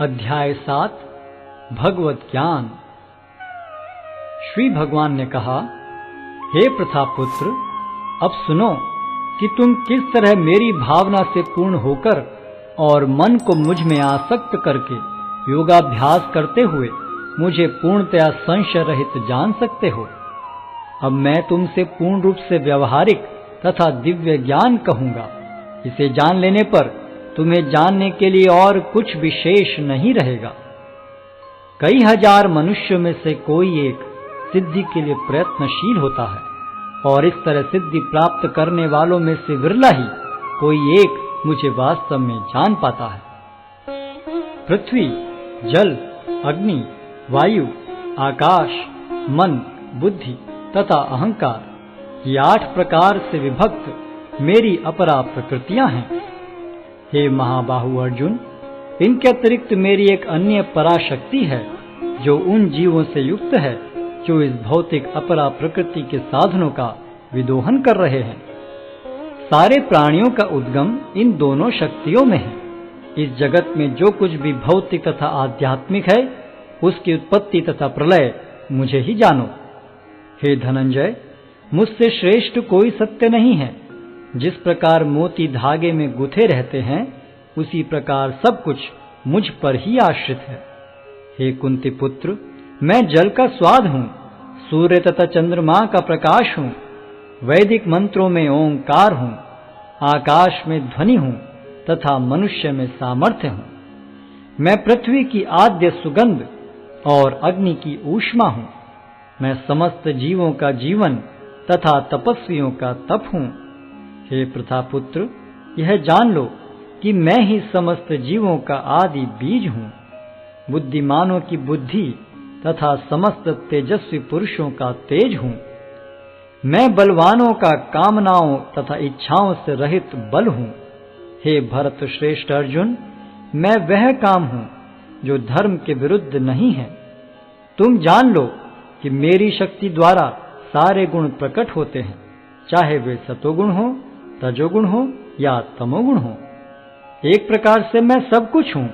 अध्याय 7 भगवत ज्ञान। श्री भगवान ने कहा, हे प्रथापुत्र, अब सुनो कि तुम किस तरह मेरी भावना से पूर्ण होकर और मन को मुझ में आसक्त करके योगाभ्यास करते हुए मुझे पूर्णतया संशय रहित जान सकते हो। अब मैं तुमसे पूर्ण रूप से व्यवहारिक तथा दिव्य ज्ञान कहूंगा। इसे जान लेने पर तुम्हें जानने के लिए और कुछ विशेष नहीं रहेगा। कई हजार मनुष्यों में से कोई एक सिद्धि के लिए प्रयत्नशील होता है और इस तरह सिद्धि प्राप्त करने वालों में से विरला ही कोई एक मुझे वास्तव में जान पाता है। पृथ्वी, जल, अग्नि, वायु, आकाश, मन, बुद्धि तथा अहंकार, ये 8 प्रकार से विभक्त मेरी अपरा प्रकृतियां हैं। हे महाबाहु अर्जुन, इनके अतिरिक्त मेरी एक अन्य पराशक्ति है जो उन जीवों से युक्त है जो इस भौतिक अपरा प्रकृति के साधनों का विदोहन कर रहे हैं। सारे प्राणियों का उद्गम इन दोनों शक्तियों में है। इस जगत में जो कुछ भी भौतिक तथा आध्यात्मिक है, उसकी उत्पत्ति तथा प्रलय मुझे ही जानो। हे धनंजय, मुझसे श्रेष्ठ कोई सत्य नहीं है। जिस प्रकार मोती धागे में गुथे रहते हैं, उसी प्रकार सब कुछ मुझ पर ही आश्रित है। हे कुंती पुत्र, मैं जल का स्वाद हूँ, सूर्य तथा चंद्रमा का प्रकाश हूँ, वैदिक मंत्रों में ओंकार हूँ, आकाश में ध्वनि हूँ तथा मनुष्य में सामर्थ्य हूँ। मैं पृथ्वी की आद्य सुगंध और अग्नि की ऊष्मा हूँ। मैं समस्त जीवों का जीवन तथा तपस्वियों का तप हूँ। हे प्रथापुत्र, यह जान लो कि मैं ही समस्त जीवों का आदि बीज हूँ, बुद्धिमानों की बुद्धि तथा समस्त तेजस्वी पुरुषों का तेज हूँ। मैं बलवानों का कामनाओं तथा इच्छाओं से रहित बल हूँ। हे भरत श्रेष्ठ अर्जुन, मैं वह काम हूँ जो धर्म के विरुद्ध नहीं है। तुम जान लो कि मेरी शक्ति द्वारा सारे गुण प्रकट होते हैं, चाहे वे सतोगुण हो, रजोगुण हो या तमोगुण हो। एक प्रकार से मैं सब कुछ हूं,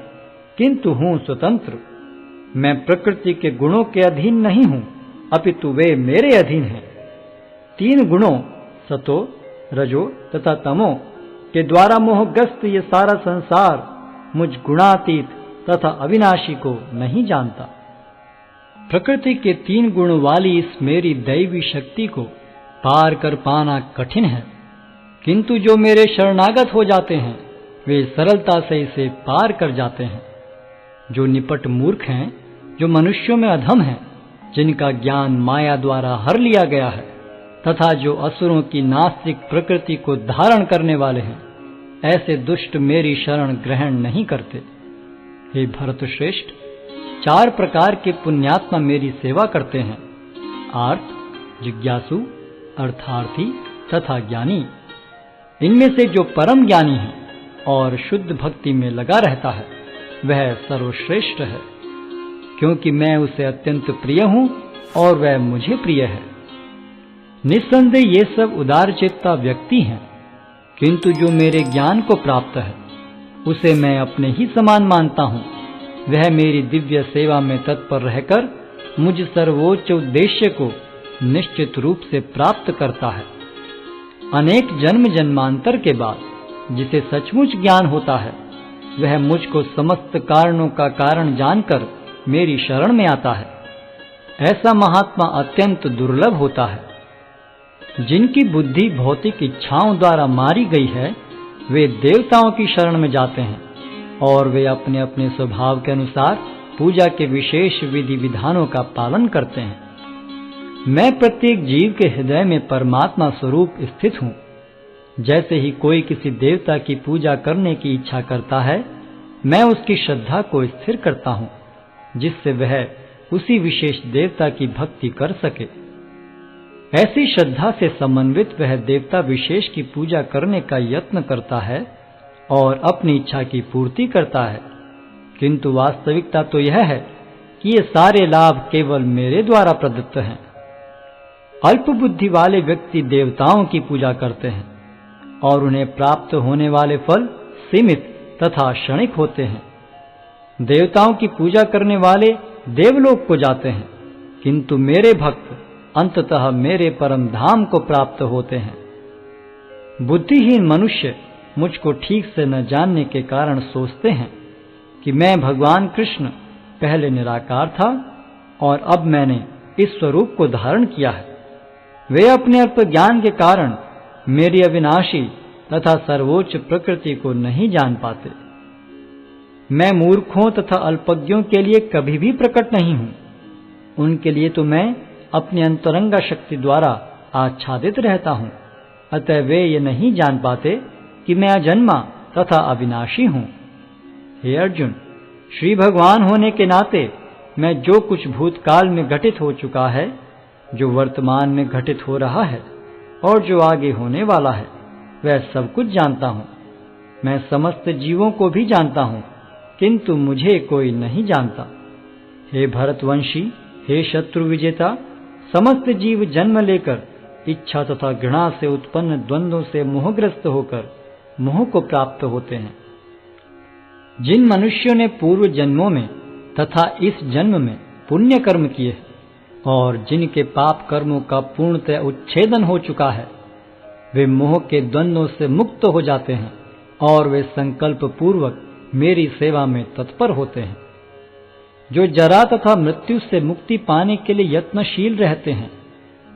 किंतु हूं स्वतंत्र। मैं प्रकृति के गुणों के अधीन नहीं हूं, अपितु वे मेरे अधीन हैं। 3 गुणों सतो, रजो तथा तमो के द्वारा मोहग्रस्त ये सारा संसार मुझ गुणातीत तथा अविनाशी को नहीं जानता। प्रकृति के 3 गुण वाली इस मेरी दैवी शक्ति को पार कर पाना कठिन है, किंतु जो मेरे शरणागत हो जाते हैं वे सरलता से इसे पार कर जाते हैं। जो निपट मूर्ख हैं, जो मनुष्यों में अधम हैं, जिनका ज्ञान माया द्वारा हर लिया गया है तथा जो असुरों की नास्तिक प्रकृति को धारण करने वाले हैं, ऐसे दुष्ट मेरी शरण ग्रहण नहीं करते। हे भरतश्रेष्ठ, 4 प्रकार के पुण्यात्मा मेरी सेवा करते हैं: आर्त, जिज्ञासु, अर्थार्थी तथा ज्ञानी। इनमें से जो परम ज्ञानी है और शुद्ध भक्ति में लगा रहता है, वह सर्वश्रेष्ठ है, क्योंकि मैं उसे अत्यंत प्रिय हूं और वह मुझे प्रिय है। निस्संदेह ये सब उदारचित्ता व्यक्ति हैं, किंतु जो मेरे ज्ञान को प्राप्त है उसे मैं अपने ही समान मानता हूं। वह मेरी दिव्य सेवा में तत्पर रहकर मुझ सर्वोच्च उद्देश्य को निश्चित रूप से प्राप्त करता है। अनेक जन्म जन्मांतर के बाद जिसे सचमुच ज्ञान होता है, वह मुझको समस्त कारणों का कारण जानकर मेरी शरण में आता है। ऐसा महात्मा अत्यंत दुर्लभ होता है। जिनकी बुद्धि भौतिक इच्छाओं द्वारा मारी गई है, वे देवताओं की शरण में जाते हैं और वे अपने अपने स्वभाव के अनुसार पूजा के विशेष विधि विधानों का पालन करते हैं। मैं प्रत्येक जीव के हृदय में परमात्मा स्वरूप स्थित हूँ। जैसे ही कोई किसी देवता की पूजा करने की इच्छा करता है, मैं उसकी श्रद्धा को स्थिर करता हूँ, जिससे वह उसी विशेष देवता की भक्ति कर सके। ऐसी श्रद्धा से समन्वित वह देवता विशेष की पूजा करने का यत्न करता है और अपनी इच्छा की पूर्ति करता है, किंतु वास्तविकता तो यह है कि ये सारे लाभ केवल मेरे द्वारा प्रदत्त हैं। अल्प बुद्धि वाले व्यक्ति देवताओं की पूजा करते हैं और उन्हें प्राप्त होने वाले फल सीमित तथा क्षणिक होते हैं। देवताओं की पूजा करने वाले देवलोक को जाते हैं, किंतु मेरे भक्त अंततः मेरे परम धाम को प्राप्त होते हैं। बुद्धिहीन मनुष्य मुझको ठीक से न जानने के कारण सोचते हैं कि मैं भगवान कृष्ण पहले निराकार था और अब मैंने इस स्वरूप को धारण किया है। वे अपने अल्प ज्ञान के कारण मेरी अविनाशी तथा सर्वोच्च प्रकृति को नहीं जान पाते। मैं मूर्खों तथा अल्पज्ञों के लिए कभी भी प्रकट नहीं हूं। उनके लिए तो मैं अपनी अंतरंगा शक्ति द्वारा आच्छादित रहता हूं, अतः वे ये नहीं जान पाते कि मैं अजन्मा तथा अविनाशी हूं। हे अर्जुन, श्री भगवान होने के नाते मैं जो कुछ भूतकाल में घटित हो चुका है, जो वर्तमान में घटित हो रहा है और जो आगे होने वाला है, वह सब कुछ जानता हूं। मैं समस्त जीवों को भी जानता हूं, किंतु मुझे कोई नहीं जानता। हे भरतवंशी, हे शत्रु विजेता, समस्त जीव जन्म लेकर इच्छा तथा घृणा से उत्पन्न द्वंद्वों से मोहग्रस्त होकर मोह को प्राप्त होते हैं। जिन मनुष्यों ने पूर्व जन्मों में तथा इस जन्म में पुण्य कर्म किए और जिनके पाप कर्मों का पूर्णतः उच्छेदन हो चुका है, वे मोह के द्वंद्वों से मुक्त हो जाते हैं और वे संकल्प पूर्वक मेरी सेवा में तत्पर होते हैं। जो जरा तथा मृत्यु से मुक्ति पाने के लिए यत्नशील रहते हैं,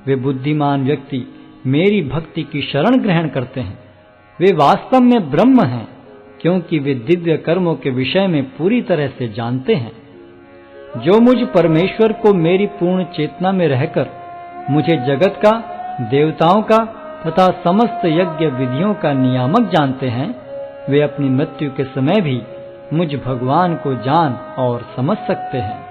वे बुद्धिमान व्यक्ति मेरी भक्ति की शरण ग्रहण करते हैं। वे वास्तव में ब्रह्म हैं, क्योंकि वे दिव्य कर्मों के विषय में पूरी तरह से जानते हैं। जो मुझ परमेश्वर को मेरी पूर्ण चेतना में रहकर मुझे जगत का, देवताओं का तथा समस्त यज्ञ विधियों का नियामक जानते हैं, वे अपनी मृत्यु के समय भी मुझ भगवान को जान और समझ सकते हैं।